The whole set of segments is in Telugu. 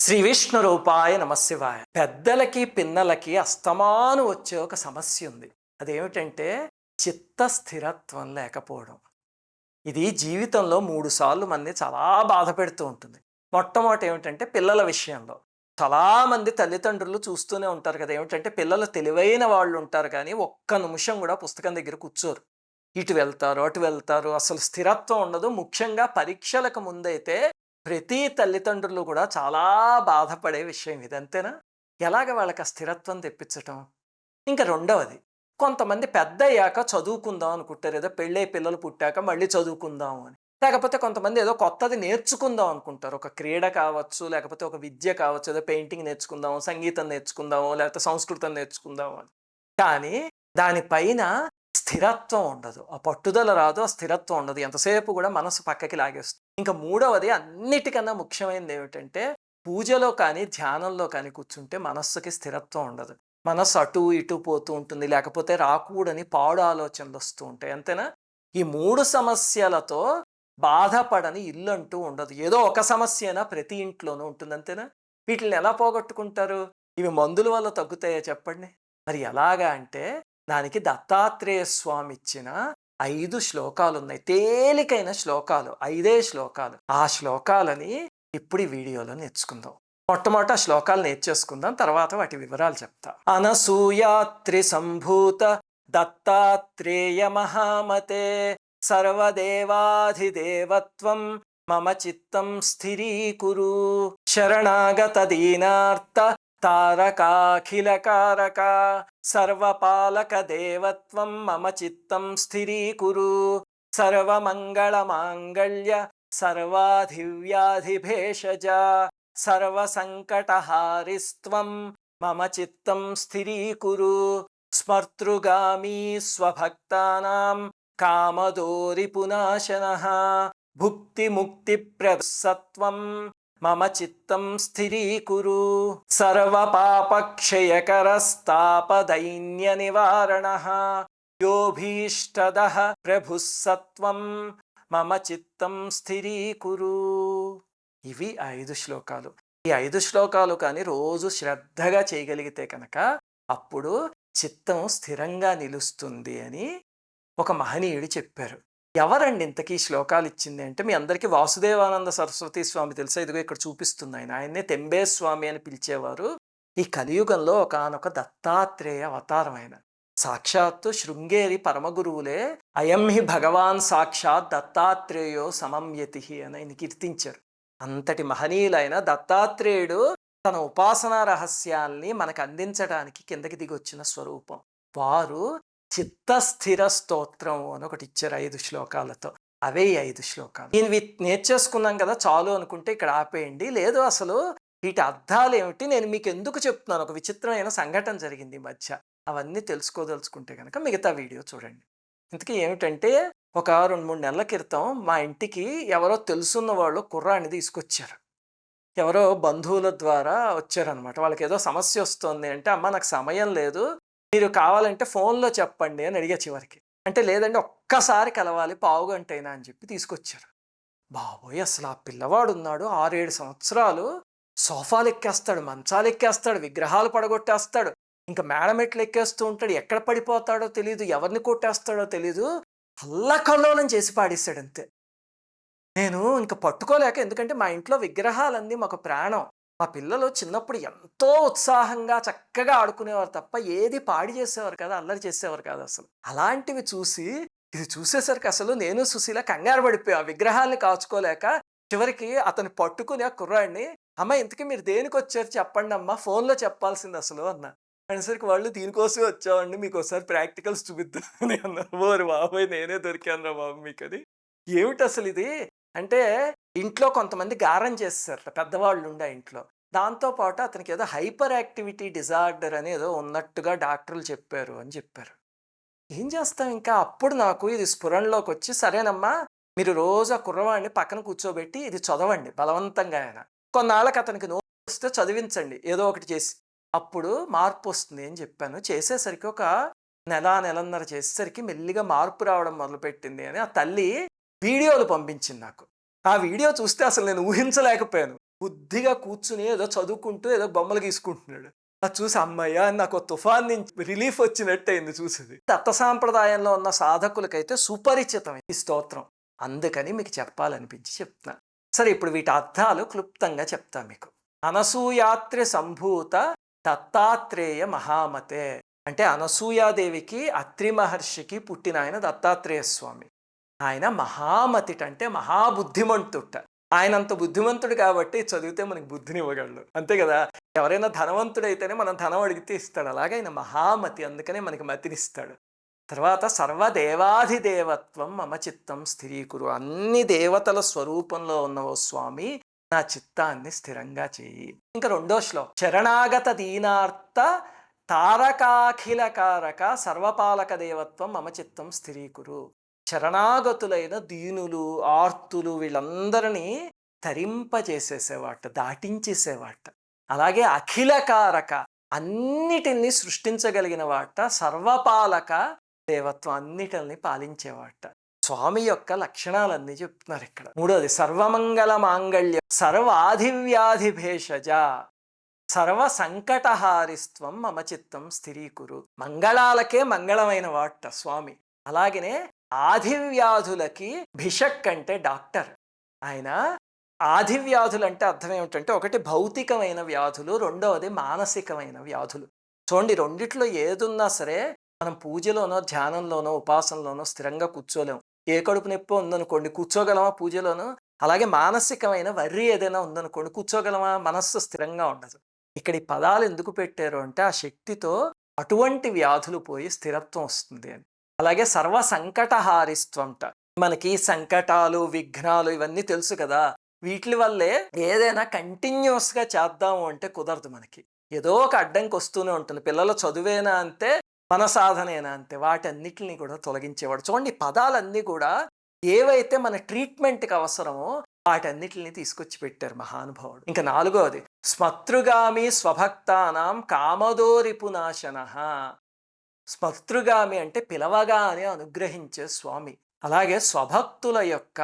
శ్రీ విష్ణు రూపాయ నమశివాయ. పెద్దలకి పిన్నలకి అస్తమాను వచ్చే ఒక సమస్య ఉంది. అదేమిటంటే చిత్త స్థిరత్వం లేకపోవడం. ఇది జీవితంలో 3 సార్లు మంది చాలా బాధ పెడుతూ ఉంటుంది. మొట్టమొదటి ఏమిటంటే పిల్లల విషయంలో. చాలామంది తల్లిదండ్రులు చూస్తూనే ఉంటారు కదా! ఏమిటంటే పిల్లలు తెలివైన వాళ్ళు ఉంటారు కానీ ఒక్క నిమిషం కూడా పుస్తకం దగ్గర కూర్చోరు. ఇటు వెళ్తారు, అటు వెళ్తారు. అసలు స్థిరత్వం ఉండదు. ముఖ్యంగా పరీక్షలకు ముందైతే ప్రతి తల్లిదండ్రులు కూడా చాలా బాధపడే విషయం ఇది. అంతేనా? ఎలాగ వాళ్ళకి ఆ స్థిరత్వం తెప్పించటం? ఇంకా రెండవది, కొంతమంది పెద్దయ్యాక చదువుకుందాం అనుకుంటారు. ఏదో పెళ్ళై పిల్లలు పుట్టాక మళ్ళీ చదువుకుందాం అని. లేకపోతే కొంతమంది ఏదో కొత్తది నేర్చుకుందాం అనుకుంటారు. ఒక క్రీడ కావచ్చు, లేకపోతే ఒక విద్య కావచ్చు. ఏదో పెయింటింగ్ నేర్చుకుందాం, సంగీతం నేర్చుకుందాము, లేకపోతే సంస్కృతం నేర్చుకుందాం అని. కానీ దానిపైన స్థిరత్వం ఉండదు. ఆ పట్టుదల రాదు, ఆ స్థిరత్వం ఉండదు. ఎంతసేపు కూడా మనసు పక్కకి లాగేస్తుంది. ఇంకా మూడవది, అన్నిటికన్నా ముఖ్యమైనది ఏమిటంటే పూజలో కానీ ధ్యానంలో కానీ కూర్చుంటే మనస్సుకి స్థిరత్వం ఉండదు. మనస్సు అటు ఇటు పోతూ ఉంటుంది. లేకపోతే రాకూడని పాడు ఆలోచనలు వస్తూ ఉంటాయి. అంతేనా? ఈ 3 సమస్యలతో బాధపడని ఇల్లు అంటూ ఉండదు. ఏదో ఒక సమస్య అయినా ప్రతి ఇంట్లోనూ ఉంటుంది. అంతేనా? వీటిని ఎలా పోగొట్టుకుంటారు? ఇవి మందుల వల్ల తగ్గుతాయా చెప్పండి? మరి ఎలాగా అంటే దానికి దత్తాత్రేయ స్వామి ఇచ్చిన 5 శ్లోకాలు ఉన్నాయి. తేలికైన శ్లోకాలు, 5 శ్లోకాలు. ఆ శ్లోకాలని ఇప్పుడు ఈ వీడియోలో నేర్చుకుందాం. మొట్టమొదట ఆ శ్లోకాలు నేర్చేసుకుందాం, తర్వాత వాటి వివరాలు చెప్తా. అనసూయాత్రి సంభూత దత్తాత్రేయ మహామతే సర్వదేవాధిదేవత్వం మమ చిత్తం స్థిరీకురు. శరణాగత దీనార్త తారకాఖిలకారక సర్వపాలక దేవత్వం మమ చిత్తం స్థిరీకురు. సర్వమంగళమాంగళ్య సర్వాధివ్యాధిభేషజ సర్వసంకటహారిస్త్వం మమ చిత్తం స్థిరీకురు. స్మర్తృగామీ స్వభక్తానాం కామదోరిపునాశనః భుక్తిముక్తిప్రదసత్వం మమ చిత్తం స్థిరీకురు. సర్వపాపక్షయకరస్తాపదైన్య నివారణః యోభీష్టదః ప్రభుస్సత్వం మమ చిత్తం స్థిరీకురు. ఇవి 5 శ్లోకాలు. ఈ 5 శ్లోకాలు కానీ రోజు శ్రద్ధగా చేయగలిగితే కనుక అప్పుడు చిత్తం స్థిరంగా నిలుస్తుంది అని ఒక మహనీయుడు చెప్పారు. ఎవరండి ఇంతకీ శ్లోకాలు ఇచ్చింది అంటే మీ అందరికీ వాసుదేవానంద సరస్వతి స్వామి తెలుసా? ఇదిగో ఇక్కడ చూపిస్తుంది. ఆయన్నే తెంబే స్వామి అని పిలిచేవారు. ఈ కలియుగంలో ఒకానొక దత్తాత్రేయ అవతారం ఆయన. సాక్షాత్తు శృంగేరి పరమగురువులే అయం హి భగవాన్ సాక్షాత్ దత్తాత్రేయో సమమ్యతి అని ఆయన కీర్తించారు. అంతటి మహనీయులైన దత్తాత్రేయుడు తన ఉపాసనా రహస్యాల్ని మనకు అందించడానికి కిందకి దిగొచ్చిన స్వరూపం. వారు చిత్తస్థిర స్తోత్రం అని ఒకటి ఇచ్చారు 5 శ్లోకాలతో. అవే ఈ 5 శ్లోకాలు. ఇవి నేర్చేసుకున్నాం కదా చాలు అనుకుంటే ఇక్కడ ఆపేయండి. లేదు, అసలు వీటి అర్థాలు ఏమిటి, నేను మీకు ఎందుకు చెప్తున్నాను, ఒక విచిత్రమైన సంఘటన జరిగింది ఈ మధ్య. అవన్నీ తెలుసుకోదలుచుకుంటే కనుక మిగతా వీడియో చూడండి. ఇంతకీ ఏమిటంటే ఒక 2-3 నెలల క్రితం మా ఇంటికి ఎవరో తెలుసున్న వాళ్ళు కుర్రాన్ని తీసుకొచ్చారు. ఎవరో బంధువుల ద్వారా వచ్చారనమాట. వాళ్ళకి ఏదో సమస్య వస్తుంది అంటే, అమ్మ నాకు సమయం లేదు, మీరు కావాలంటే ఫోన్లో చెప్పండి అని అడిగా చివరికి. అంటే లేదండి ఒక్కసారి కలవాలి, పావుగంట అయినా అని చెప్పి తీసుకొచ్చారు. బాబోయ్, అసలు ఆ పిల్లవాడు ఉన్నాడు 6-7 సంవత్సరాలు. సోఫాలు ఎక్కేస్తాడు, మంచాలు ఎక్కేస్తాడు, విగ్రహాలు పడగొట్టేస్తాడు, ఇంకా మేడమెట్లు ఎక్కేస్తూ ఉంటాడు. ఎక్కడ పడిపోతాడో తెలియదు, ఎవరిని కొట్టేస్తాడో తెలీదు. అల్లకల్లోలం చేసి పాడేశాడు అంతే. నేను ఇంకా పట్టుకోలేక, ఎందుకంటే మా ఇంట్లో విగ్రహాలన్నీ మాకు ప్రాణం. మా పిల్లలు చిన్నప్పుడు ఎంతో ఉత్సాహంగా చక్కగా ఆడుకునేవారు తప్ప ఏది పాడి చేసేవారు కదా, అల్లరి చేసేవారు కాదు అసలు. అలాంటివి చూసి ఇది చూసేసరికి అసలు నేను సుశీల కంగారు పడిపోయా. ఆ విగ్రహాలని కాచుకోలేక చివరికి అతను పట్టుకుని ఆ కుర్రాడిని, అమ్మ ఇంతకీ మీరు దేనికి వచ్చారు చెప్పండి అమ్మా, ఫోన్లో చెప్పాల్సింది అసలు అన్న. అనేసరికి వాళ్ళు దీనికోసమే వచ్చామండి, మీకు ఒకసారి ప్రాక్టికల్స్ చూపిద్దామని అన్నారు. ఓరి బాబోయ్, నేనే దొరికాను రా బాబు మీకు. అది ఏమిటి అసలు ఇది అంటే, ఇంట్లో కొంతమంది గారం చేస్తారట పెద్దవాళ్ళు ఉండే ఇంట్లో. దాంతోపాటు అతనికి ఏదో హైపర్ యాక్టివిటీ డిజార్డర్ అని ఏదో ఉన్నట్టుగా డాక్టర్లు చెప్పారు అని చెప్పారు. ఏం చేస్తాం ఇంకా. అప్పుడు నాకు ఇది స్ఫురణలోకి వచ్చి, సరేనమ్మా మీరు రోజు ఆ కుర్రవాడిని పక్కన కూర్చోబెట్టి ఇది చదవండి బలవంతంగా. ఆయన కొన్నాళ్ళకి అతనికి నోరు వస్తే చదివించండి ఏదో ఒకటి చేసి, అప్పుడు మార్పు వస్తుంది అని చెప్పాను. చేసేసరికి ఒక నెలన్నర చేసేసరికి మెల్లిగా మార్పు రావడం మొదలుపెట్టింది అని ఆ తల్లి వీడియోలు పంపించింది నాకు. ఆ వీడియో చూస్తే అసలు నేను ఊహించలేకపోయాను. బుద్ధిగా కూర్చుని ఏదో చదువుకుంటూ ఏదో బొమ్మలు గీసుకుంటున్నాడు. అది చూసి అమ్మయ్య నాకు తుఫాన్ నుంచి రిలీఫ్ వచ్చినట్టయింది చూసేది. దత్త సాంప్రదాయంలో ఉన్న సాధకులకైతే సుపరిచితం ఈ స్తోత్రం. అందుకని మీకు చెప్పాలనిపించి చెప్తున్నా. సరే, ఇప్పుడు వీటి అర్థాలు క్లుప్తంగా చెప్తా మీకు. అనసూయాత్రి సంభూత దత్తాత్రేయ మహామతే అంటే అనసూయాదేవికి అత్రి మహర్షికి పుట్టిన ఆయన దత్తాత్రేయ స్వామి. ఆయన మహామతిట అంటే మహాబుద్ధిమంతుట. ఆయనంత బుద్ధిమంతుడు కాబట్టి చదివితే మనకి బుద్ధిని ఇవ్వగలడు, అంతే కదా. ఎవరైనా ధనవంతుడైతేనే మనం ధనం అడిగితే ఇస్తాడు, అలాగే ఆయన మహామతి, అందుకనే మనకి మతినిస్తాడు. తర్వాత సర్వదేవాధిదేవత్వం మమ చిత్తం స్థిరీకురు, అన్ని దేవతల స్వరూపంలో ఉన్నవో స్వామి నా చిత్తాన్ని స్థిరంగా చేయి. ఇంకా రెండో శ్లోకం, శరణాగత దీనార్త తారకాఖిలకారక సర్వపాలక దేవత్వం మమ చిత్తం స్థిరీకురు. శరణాగతులైన దీనులు ఆర్తులు వీళ్ళందరినీ తరింపజేసేసేవాట, దాటించేసేవాట. అలాగే అఖిలకారక అన్నిటిని సృష్టించగలిగిన వాట, సర్వపాలక దేవత్వం అన్నిటిని పాలించేవాట. స్వామి యొక్క లక్షణాలన్నీ చెప్తున్నారు ఇక్కడ. మూడోది సర్వమంగళ మాంగళ్య సర్వాధివ్యాధి భేషజ సర్వ సంకటహారిస్త్వం మమ చిత్తం స్థిరీకురు. మంగళాలకే మంగళమైన వాట స్వామి. అలాగనే ఆధివ్యాధులకి భిషక్ అంటే డాక్టర్. ఆయన ఆధివ్యాధులు అంటే అర్థం ఏమిటంటే, ఒకటి భౌతికమైన వ్యాధులు, రెండవది మానసికమైన వ్యాధులు. చూడండి, రెండిట్లో ఏదున్నా సరే మనం పూజలోనో ధ్యానంలోనో ఉపాసనలోనో స్థిరంగా కూర్చోలేము. ఏ కడుపు నొప్పి ఉందనుకోండి కూర్చోగలమా పూజలోనో, అలాగే మానసికమైన వర్రీ ఏదైనా ఉందనుకోండి కూర్చోగలమా, మనస్సు స్థిరంగా ఉండదు. ఇక్కడ ఈ పదాలు ఎందుకు పెట్టారు అంటే ఆ శక్తితో అటువంటి వ్యాధులు పోయి స్థిరత్వం వస్తుంది అని. అలాగే సర్వ సంకటహారిస్త్వంట, మనకి సంకటాలు విఘ్నాలు ఇవన్నీ తెలుసు కదా, వీటి వల్లే ఏదైనా కంటిన్యూస్గా చేద్దాము అంటే కుదరదు. మనకి ఏదో ఒక అడ్డంకి వస్తూనే ఉంటుంది. పిల్లల చదువేనా అంతే, మన సాధనేనా అంతే, వాటన్నిటిని కూడా తొలగించేవాడు. చూడండి, పదాలన్నీ కూడా ఏవైతే మన ట్రీట్మెంట్కి అవసరమో వాటన్నిటిని తీసుకొచ్చి పెట్టారు మహానుభావుడు. ఇంకా నాలుగవది స్మతృగామి స్వభక్తానాం కామదోరిపునాశన. స్మతృగామి అంటే పిలవగానే అనుగ్రహించే స్వామి. అలాగే స్వభక్తుల యొక్క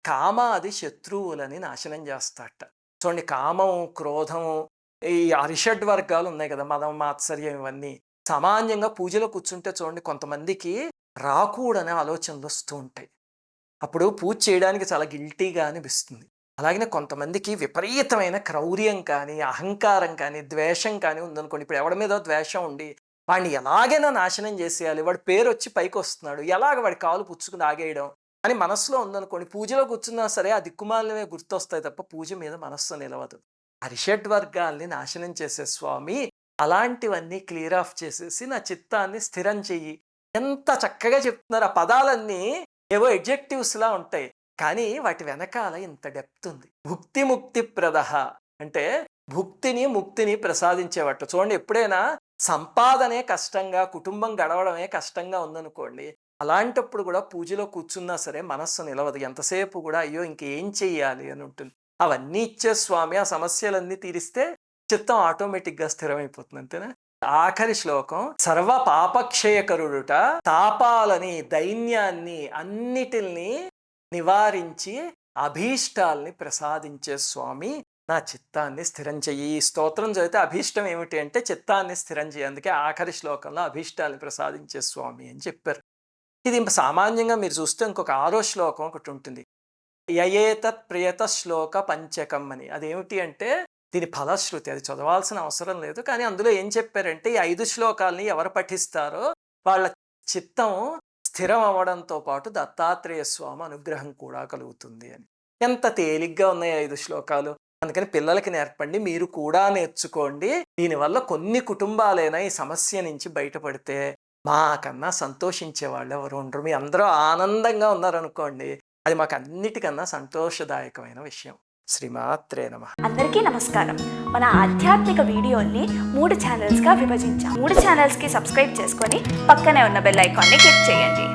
కామాది శత్రువులని నాశనం చేస్తాట. చూడండి, కామం క్రోధము ఈ అరిషడ్ వర్గాలు ఉన్నాయి కదా, మదం మాత్సర్యం ఇవన్నీ సామాన్యంగా పూజలో కూర్చుంటే చూడండి కొంతమందికి రాకూడనే ఆలోచనలు వస్తూ ఉంటాయి. అప్పుడు పూజ చేయడానికి చాలా గిల్టీగా అనిపిస్తుంది. అలాగనే కొంతమందికి విపరీతమైన క్రౌర్యం కానీ అహంకారం కానీ ద్వేషం కానీ ఉందనుకోండి. ఇప్పుడు ఎవడి మీద ద్వేషం ఉండి వాడిని ఎలాగైనా నాశనం చేసేయాలి, వాడి పేరు వచ్చి పైకి వస్తున్నాడు, ఎలాగ వాడి కాలు పుచ్చుకుని ఆగేయడం అని మనసులో ఉందనుకోండి, పూజలో కూర్చున్నా సరే ఆ దిక్కుమాలమే గుర్తొస్తాయి తప్ప పూజ మీద మనస్సు నిలవదు. అరిషడ్ వర్గాల్ని నాశనం చేసే స్వామి అలాంటివన్నీ క్లియర్ ఆఫ్ చేసేసి నా చిత్తాన్ని స్థిరం చెయ్యి. ఎంత చక్కగా చెప్తున్నారు. ఆ పదాలన్నీ ఏవో ఎడ్జెక్టివ్స్లా ఉంటాయి, కానీ వాటి వెనకాల ఇంత డెప్త్ ఉంది. భుక్తి ముక్తి ప్రదహ అంటే భుక్తిని ముక్తిని ప్రసాదించేవాట. చూడండి, ఎప్పుడైనా సంపాదనే కష్టంగా కుటుంబం గడవడమే కష్టంగా ఉందనుకోండి, అలాంటప్పుడు కూడా పూజలో కూర్చున్నా సరే మనస్సు నిలవదు. ఎంతసేపు కూడా అయ్యో ఇంకేం చెయ్యాలి అని ఉంటుంది. అవన్నీ ఇచ్చే స్వామి ఆ సమస్యలన్నీ తీరిస్తే చిత్తం ఆటోమేటిక్గా స్థిరమైపోతుంది, అంతేనా. ఆఖరి శ్లోకం సర్వ పాపక్షయకరుడుట తాపాలని దైన్యాన్ని అన్నిటిని నివారించి అభీష్టాల్ని ప్రసాదించే స్వామి నా చిత్తాన్ని స్థిరం చెయ్యి. ఈ స్తోత్రం చదివితే అభీష్టం ఏమిటి అంటే చిత్తాన్ని స్థిరం చెయ్యి. అందుకే ఆఖరి శ్లోకంలో అభీష్టాల్ని ప్రసాదించే స్వామి అని చెప్పారు. ఇది సామాన్యంగా మీరు చూస్తే ఇంకొక 6వ శ్లోకం ఒకటి ఉంటుంది, యయేతత్ ప్రియత శ్లోక పంచకం అని. అదేమిటి అంటే దీని ఫలశ్రుతి, అది చదవాల్సిన అవసరం లేదు. కానీ అందులో ఏం చెప్పారంటే ఈ 5 శ్లోకాలని ఎవరు పఠిస్తారో వాళ్ళ చిత్తం స్థిరం అవ్వడంతో పాటు దత్తాత్రేయ స్వామి అనుగ్రహం కూడా కలుగుతుంది అని. ఎంత తేలిగ్గా ఉన్నాయి 5 శ్లోకాలు. అందుకని పిల్లలకి నేర్పండి, మీరు కూడా నేర్చుకోండి. దీనివల్ల కొన్ని కుటుంబాలైనా ఈ సమస్య నుంచి బయటపడితే మాకన్నా సంతోషించే వాళ్ళు ఎవరు ఉండరు. మీ అందరూ ఆనందంగా ఉన్నారనుకోండి, అది మాకు అన్నిటికన్నా సంతోషదాయకమైన విషయం. శ్రీమాత్రే నమః. అందరికీ నమస్కారం. మన ఆధ్యాత్మిక వీడియోల్ని 3 ఛానల్స్గా విభజించాం. 3 ఛానల్స్కి సబ్స్క్రైబ్ చేసుకొని పక్కనే ఉన్న బెల్ ఐకాన్ని క్లిక్ చేయండి.